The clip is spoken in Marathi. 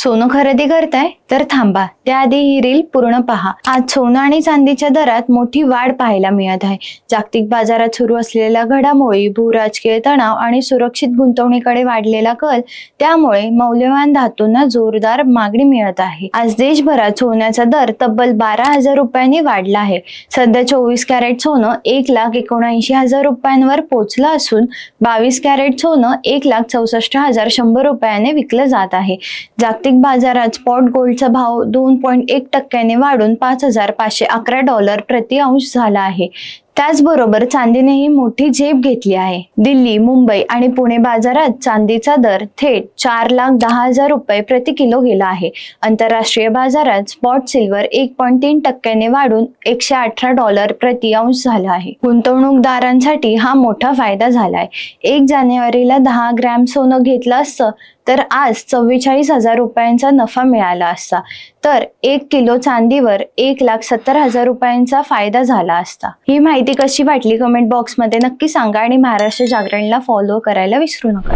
सोनं खरेदी करताय तर थांबा, त्याआधी ही रील पूर्ण पहा। आज सोनं आणि चांदीच्या दरात मोठी वाढ पाहायला मिळत आहे। जागतिक बाजारात सुरू असलेल्या घडामोडी, भूराजकीय तणाव आणि सुरक्षित गुंतवणुकीकडे वाढलेला कल, त्यामुळे मौल्यवान धातूंना जोरदार मागणी मिळत आहे। आज देशभरात सोन्याचा दर तब्बल 12,000 रुपयांनी वाढला आहे। सध्या 24 कॅरेट सोनं 1,79,000 रुपयांवर पोहोचलं असून 22 कॅरेट सोनं 1,64,100 रुपयाने विकलं जात आहे। जागतिक बाजारात स्पॉट गोल्डचा भाव 2.1% वाढून $5,511 प्रति अंश झाला आहे। त्याचबरोबर चांदीनेही मोठी झेप घेतली आहे। दिल्ली, मुंबई आणि पुणे बाजारात चांदीचा दर थेट 4,10,000 रुपये प्रति किलो गेला आहे। आंतरराष्ट्रीय बाजारात स्पॉट सिल्वर 1.3% वाढून $118 प्रति अंश झाला आहे। गुंतवणूकदारांसाठी हा मोठा फायदा झालाय। 1 जानेवारीला 10 ग्रॅम सोनं घेतलं असतं तर आज 44,000 रुपयांचा नफा मिळाला असता, तर 1 किलो चांदीवर 1,70,000 रुपयांचा फायदा झाला असता। ही माहिती कशी वाटली कमेंट बॉक्समध्ये नक्की सांगा आणि महाराष्ट्र जागरणला फॉलो करायला विसरू नका।